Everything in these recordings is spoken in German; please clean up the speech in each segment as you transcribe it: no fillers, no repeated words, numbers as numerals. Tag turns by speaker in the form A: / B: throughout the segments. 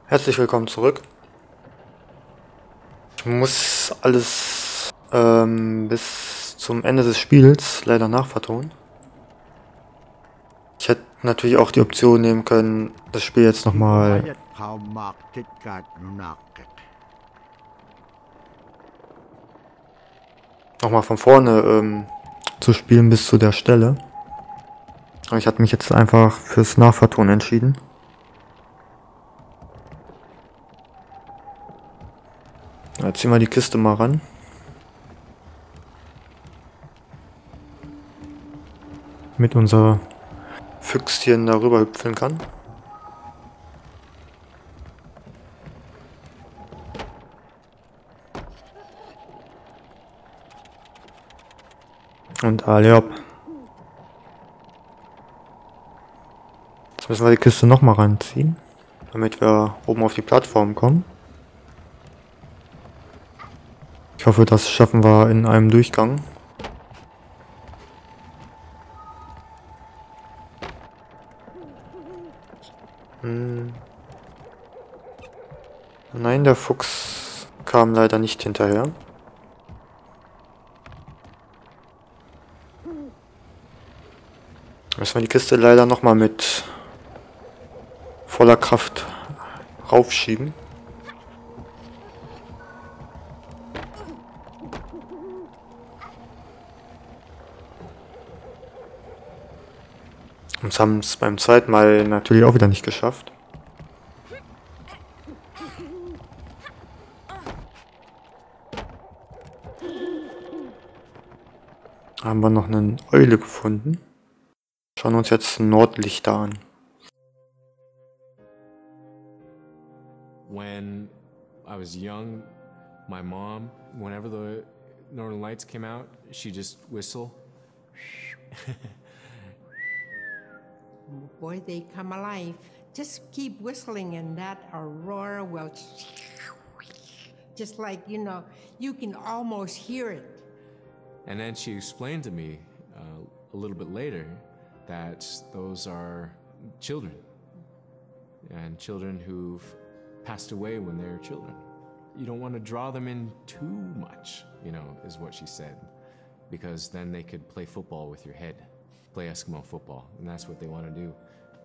A: Herzlich willkommen zurück. Ich muss alles bis zum Ende des Spiels leider nachvertonen. Ich hätte natürlich auch die Option nehmen können, das Spiel jetzt nochmal von vorne zu spielen bis zu der Stelle. Aber ich hatte mich jetzt einfach fürs Nachvertonen entschieden. Jetzt ziehen wir die Kiste mal ran. Damit unser Füchschen darüber hüpfen kann. Und alle hopp. Jetzt müssen wir die Kiste nochmal ranziehen, damit wir oben auf die Plattform kommen. Ich hoffe, das schaffen wir in einem Durchgang. Nein, der Fuchs kam leider nicht hinterher. Müssen wir die Kiste leider nochmal mit voller Kraft raufschieben. Und haben es beim zweiten Mal natürlich auch wieder nicht geschafft. Haben wir noch eine Eule gefunden. Schauen uns jetzt Nordlichter an.
B: When I was young, my mom, whenever the Northern Lights came out, she'd just whistle.
C: Boy, they come alive. Just keep whistling and that aurora will... Just like, you know, you can almost hear it.
B: And then she explained to me a little bit later that those are children. And children who've passed away when they were children. You don't want to draw them in too much, you know, is what she said. Because then they could play football with your head. Play Eskimo football. And that's what they want to do.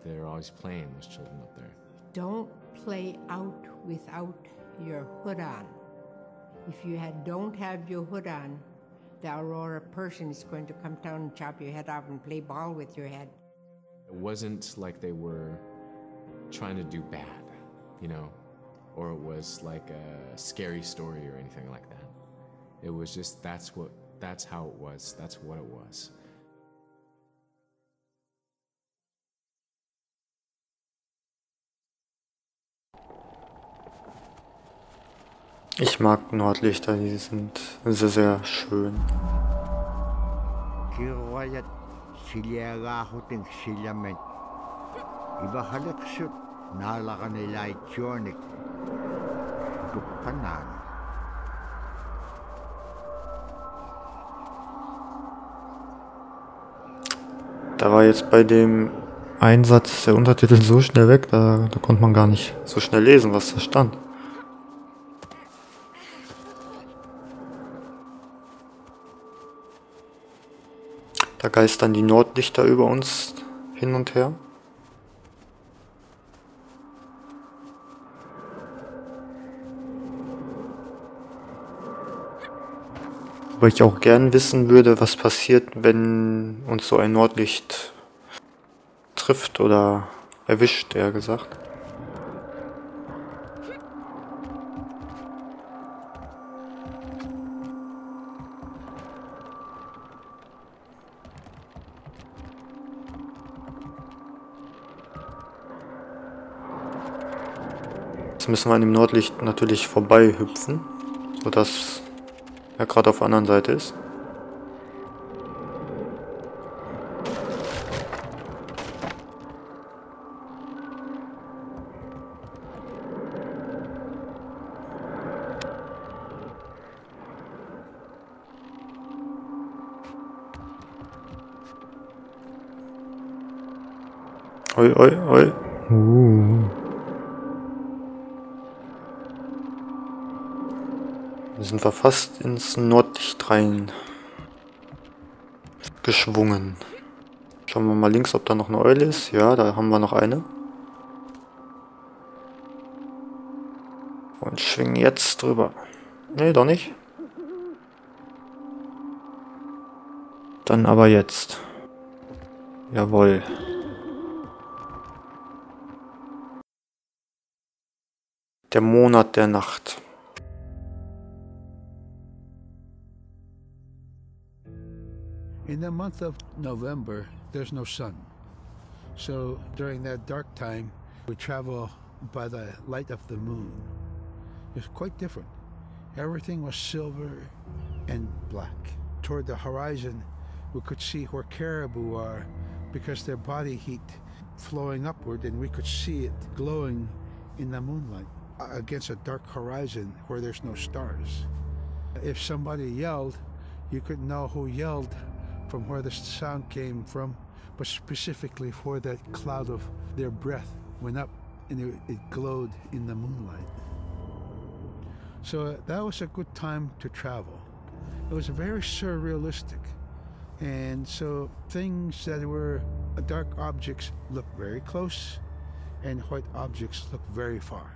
B: They're always playing, those children up there.
C: Don't play out without your hood on. If you don't have your hood on, the Aurora person is going to come down and chop your head off and play ball with your head.
B: It wasn't like they were trying to do bad, you know, or it was like a scary story or anything like that. It was just, that's how it was. That's what it was.
A: Ich mag Nordlichter, die sind sehr, sehr schön. Da war jetzt bei dem Einsatz der Untertitel so schnell weg, da konnte man gar nicht so schnell lesen, was da stand. Da geistern die Nordlichter über uns hin und her. Aber ich auch gern wissen würde, was passiert, wenn uns so ein Nordlicht trifft oder erwischt, eher gesagt. Jetzt müssen wir an dem Nordlicht natürlich vorbei hüpfen, sodass er gerade auf der anderen Seite ist. Oi, oi, oi. Dann sind wir fast ins Nordlicht rein geschwungen. Schauen wir mal links, ob da noch eine Eule ist. Ja, da haben wir noch eine. Und schwingen jetzt drüber. Nee, doch nicht. Dann aber jetzt. Jawohl. Der Monat der Nacht.
D: In the month of November, there's no sun. So during that dark time, we travel by the light of the moon. It's quite different. Everything was silver and black. Toward the horizon, we could see where caribou are because their body heat flowing upward, and we could see it glowing in the moonlight against a dark horizon where there's no stars. If somebody yelled, you could know who yelled from where the sound came from, but specifically where that cloud of their breath went up and it glowed in the moonlight. So that was a good time to travel. It was very surrealistic. And so things that were dark objects looked very close, and white objects looked very far.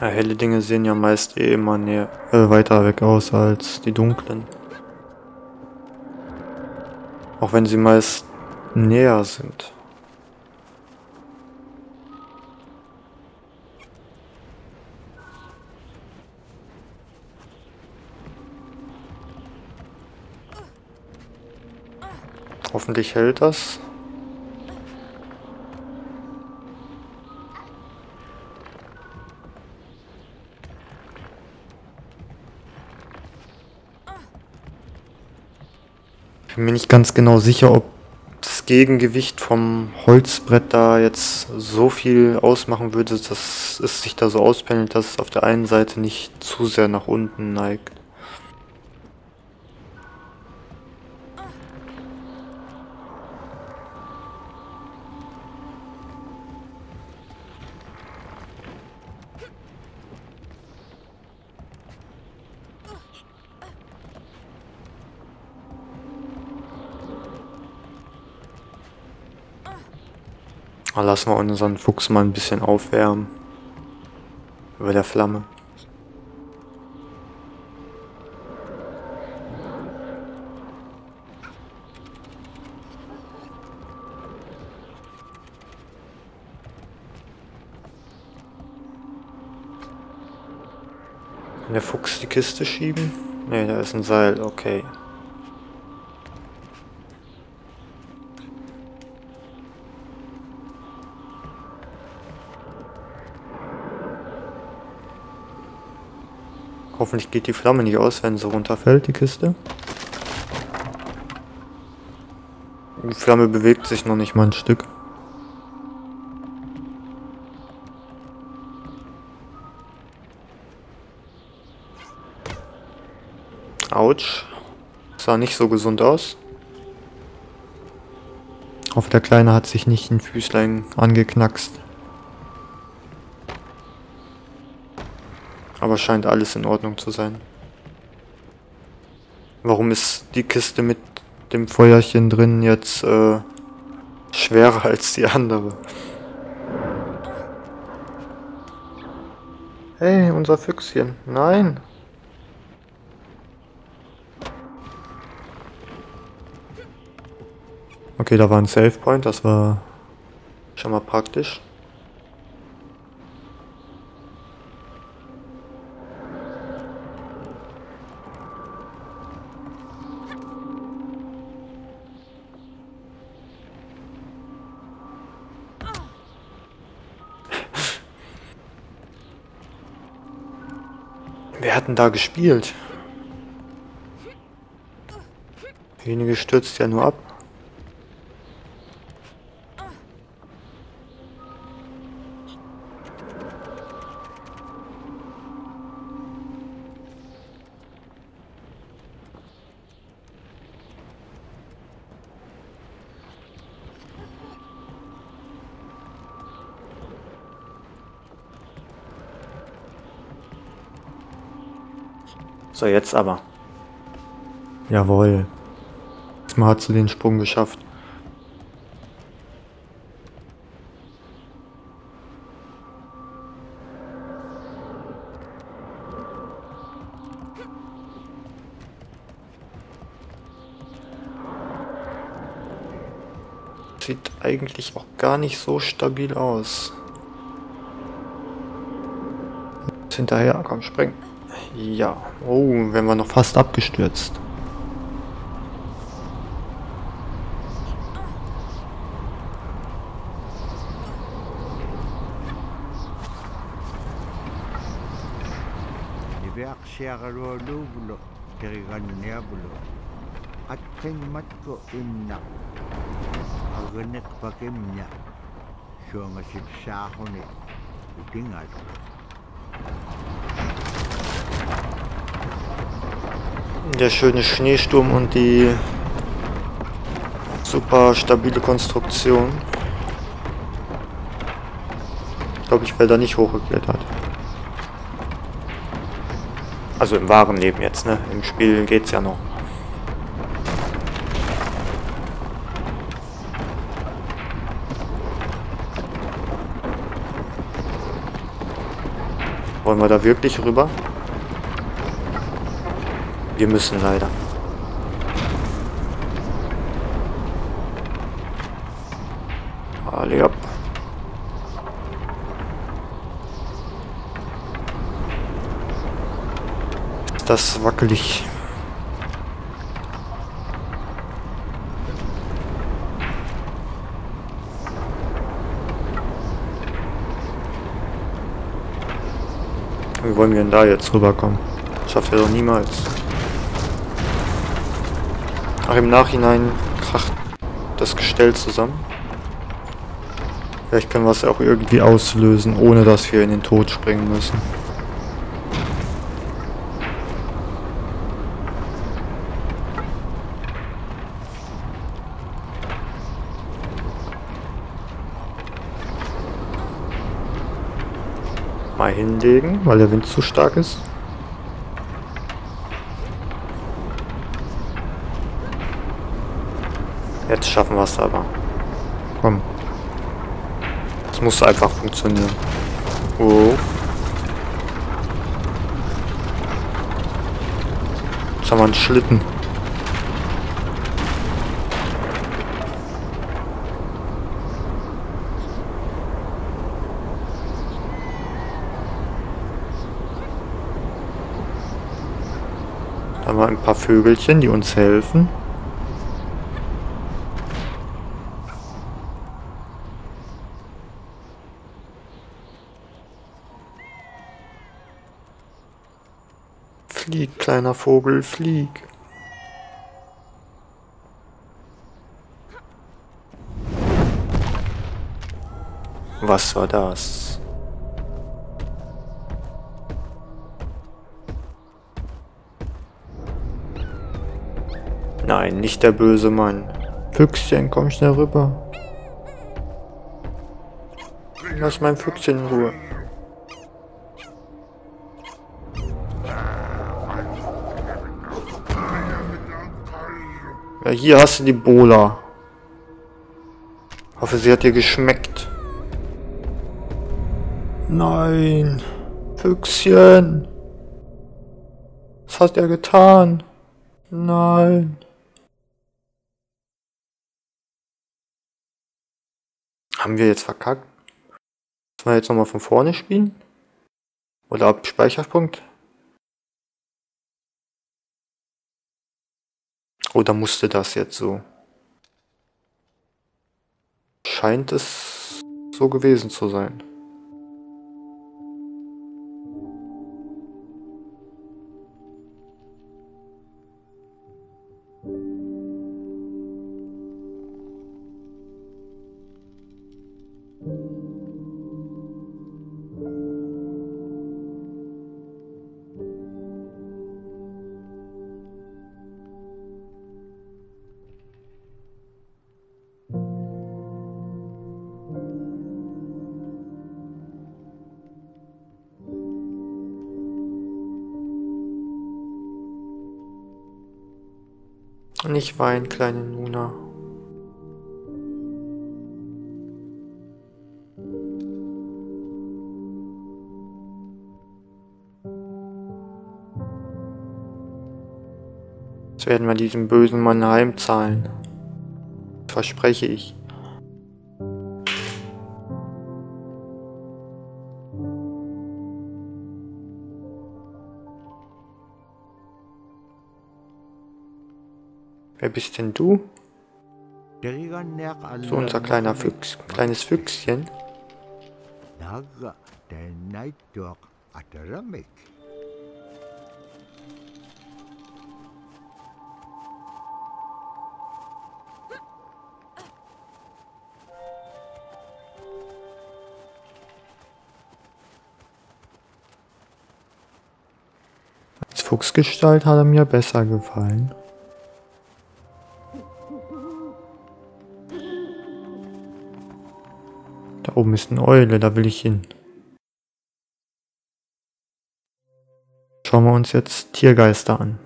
A: Ja, helle Dinge sehen ja meist eh immer näher, weiter weg aus als die dunklen. Auch wenn sie meist näher sind. Hoffentlich hält das. Ich bin mir nicht ganz genau sicher, ob das Gegengewicht vom Holzbrett da jetzt so viel ausmachen würde, dass es sich da so auspendelt, dass es auf der einen Seite nicht zu sehr nach unten neigt. Lassen wir unseren Fuchs mal ein bisschen aufwärmen. Über der Flamme. Kann der Fuchs die Kiste schieben? Ne, da ist ein Seil, okay. Hoffentlich geht die Flamme nicht aus, wenn sie runterfällt, die Kiste. Die Flamme bewegt sich noch nicht mal ein Stück. Autsch. Sah nicht so gesund aus. Ich hoffe, der Kleine hat sich nicht ein Füßlein angeknackst. Aber scheint alles in Ordnung zu sein. Warum ist die Kiste mit dem Feuerchen drin jetzt schwerer als die andere? Hey, unser Füchschen. Nein. Okay, da war ein Save Point, das war schon mal praktisch. Wer hat denn da gespielt? Derjenige stürzt ja nur ab. So, jetzt aber. Jawohl. Jetzt mal hat sie den Sprung geschafft. Sieht eigentlich auch gar nicht so stabil aus. Hinterher, komm, spring. Ja. Oh, wären wir noch fast abgestürzt. Der schöne Schneesturm und die super stabile Konstruktion. Ich glaube, ich wäre da nicht hochgeklettert. Also im wahren Leben jetzt, ne? Im Spiel geht's ja noch. Wollen wir da wirklich rüber? Wir müssen leider. Alle ab. Ist das wackelig? Wie wollen wir denn da jetzt rüberkommen? Schafft er doch niemals. Ach, im Nachhinein kracht das Gestell zusammen. Vielleicht können wir es auch irgendwie auslösen, ohne dass wir in den Tod springen müssen. Mal hinlegen, weil der Wind zu stark ist. Jetzt schaffen wir es aber. Komm. Das muss einfach funktionieren. Oh. Jetzt haben wir einen Schlitten. Da haben wir ein paar Vögelchen, die uns helfen. Flieg, kleiner Vogel, flieg. Was war das? Nein, nicht der böse Mann. Füchschen, komm schnell rüber. Lass mein Füchschen in Ruhe. Ja, hier hast du die Bola. Hoffe, sie hat dir geschmeckt. Nein. Füchschen. Was hat er getan? Nein. Haben wir jetzt verkackt? Müssen wir jetzt nochmal von vorne spielen? Oder ab Speicherpunkt? Oder musste das jetzt so? Scheint es so gewesen zu sein. Nicht weinen, kleine Nuna. Jetzt werden wir diesem bösen Mann heimzahlen. Verspreche ich. Wer bist denn du? So unser kleiner kleines Füchschen. Als Fuchsgestalt hat er mir besser gefallen. Da oben ist eine Eule, da will ich hin. Schauen wir uns jetzt Tiergeister an.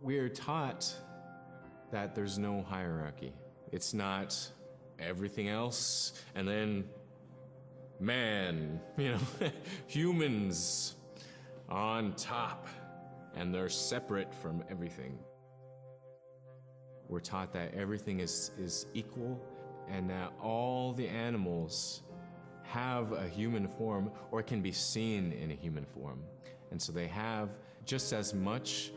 B: We are taught that there's no hierarchy. It's not everything else and then man, humans on top, and they're separate from everything. We're taught that everything is equal, and that all the animals have a human form or can be seen in a human form. And so they have just as much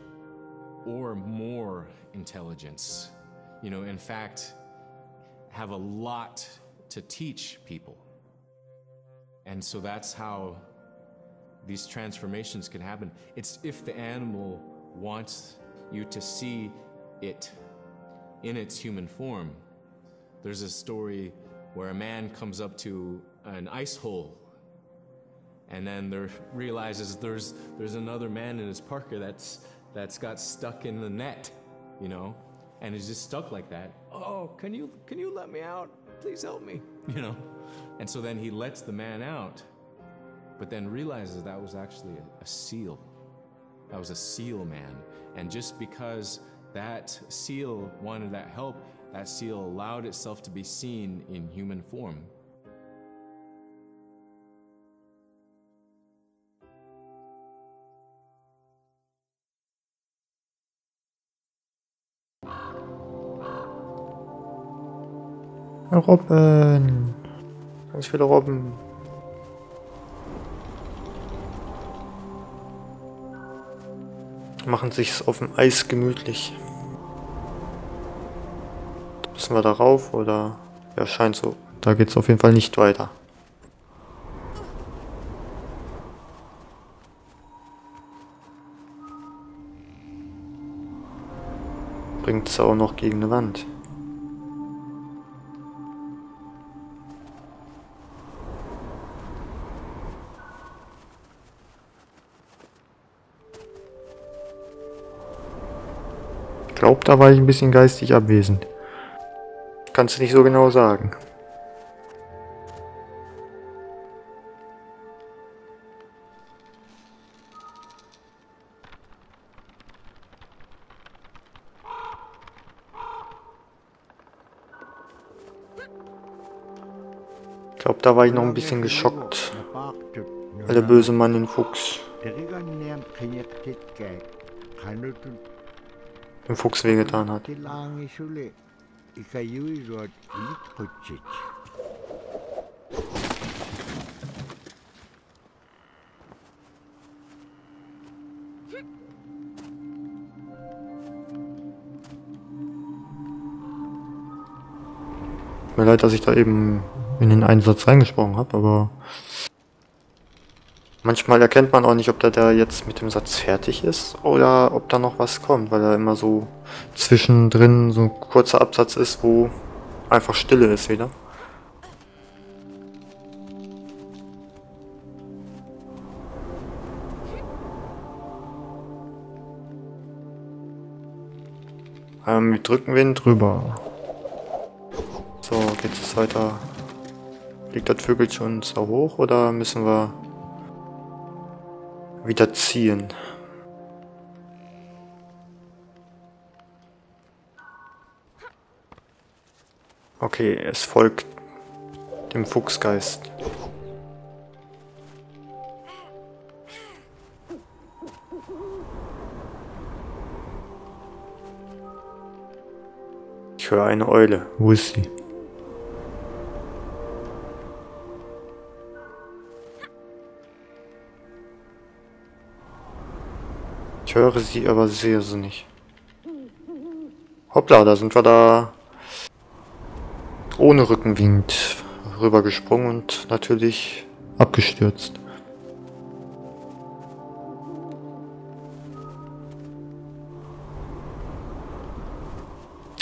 B: or more intelligence. In fact, have a lot to teach people. And so that's how these transformations can happen. It's if the animal wants you to see it in its human form. There's a story where a man comes up to an ice hole and then realizes there's another man in his parka that's got stuck in the net, and is just stuck like that. Oh, can you let me out? Please help me, And so then he lets the man out, but then realizes that was actually a seal. That was a seal man. And just because that seal wanted that help, that seal allowed itself to be seen in human form.
A: Robben! Ganz viele Robben. Machen sich's auf dem Eis gemütlich. Müssen wir da rauf oder? Ja, scheint so. Da geht's auf jeden Fall nicht weiter. Bringt's auch noch gegen eine Wand. Ich glaube, da war ich ein bisschen geistig abwesend. Kannst du nicht so genau sagen. Ich glaube, da war ich noch ein bisschen geschockt, weil der böse Mann den Fuchs dem Fuchs wehgetan hat. Tut mir leid, dass ich da eben in den Einsatz reingesprochen habe, aber manchmal erkennt man auch nicht, ob der jetzt mit dem Satz fertig ist oder ob da noch was kommt, weil er immer so zwischendrin so ein kurzer Absatz ist, wo einfach Stille ist wieder. Mit Rückenwind drüber. So, geht es weiter. Liegt das Vögelchen so hoch oder müssen wir wieder ziehen? Okay, es folgt dem Fuchsgeist. Ich höre eine Eule. Wo ist sie? Ich höre sie, aber sehe sie nicht. Hoppla, da sind wir da ohne Rückenwind rübergesprungen und natürlich abgestürzt.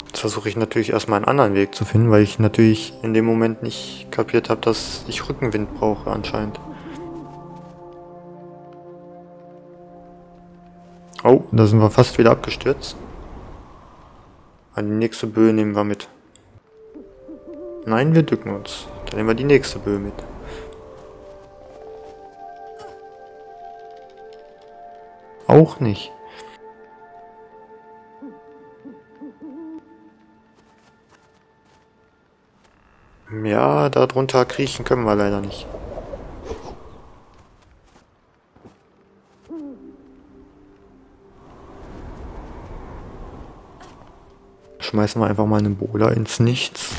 A: Jetzt versuche ich natürlich erstmal einen anderen Weg zu finden, weil ich natürlich in dem Moment nicht kapiert habe, dass ich Rückenwind brauche anscheinend. Oh, da sind wir fast wieder abgestürzt. Die nächste Böe nehmen wir mit. Nein, wir dücken uns. Dann nehmen wir die nächste Böe mit. Auch nicht. Ja, darunter kriechen können wir leider nicht. Schmeißen wir einfach mal einen Boulder ins Nichts.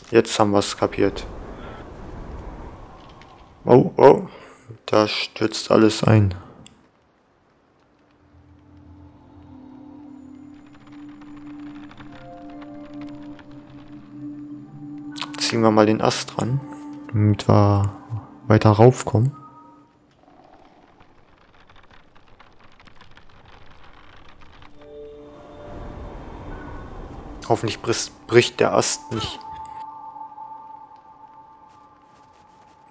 A: Jetzt haben wir es kapiert. Oh, oh. Da stürzt alles ein. Ziehen wir mal den Ast dran, damit wir weiter raufkommen. Hoffentlich bricht der Ast nicht.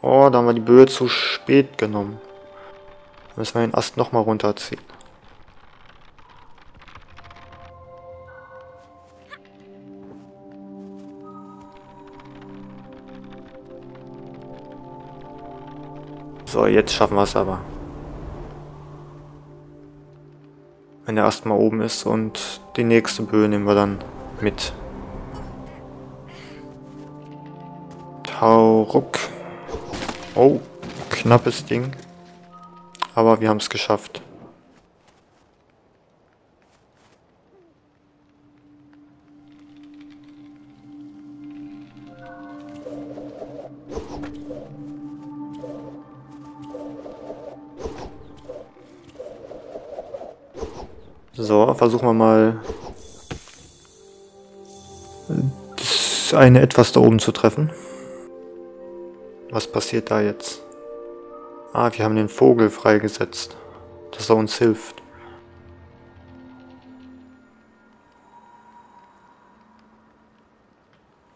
A: Oh, da haben wir die Böe zu spät genommen. Da müssen wir den Ast nochmal runterziehen. So, jetzt schaffen wir es aber. Wenn der Ast mal oben ist und die nächste Böe nehmen wir dann mit. Tauruck. Oh, knappes Ding. Aber wir haben es geschafft. So, versuchen wir mal das eine etwas da oben zu treffen. Was passiert da jetzt? Ah, wir haben den Vogel freigesetzt, dass er uns hilft.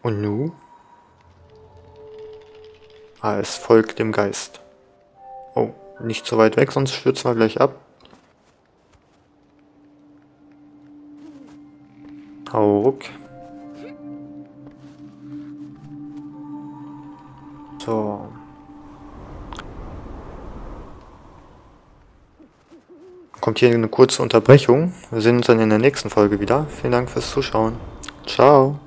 A: Und nu? Ah, es folgt dem Geist. Oh, nicht so weit weg, sonst stürzen wir gleich ab. Hauruck. So. Kommt hier eine kurze Unterbrechung. Wir sehen uns dann in der nächsten Folge wieder. Vielen Dank fürs Zuschauen. Ciao.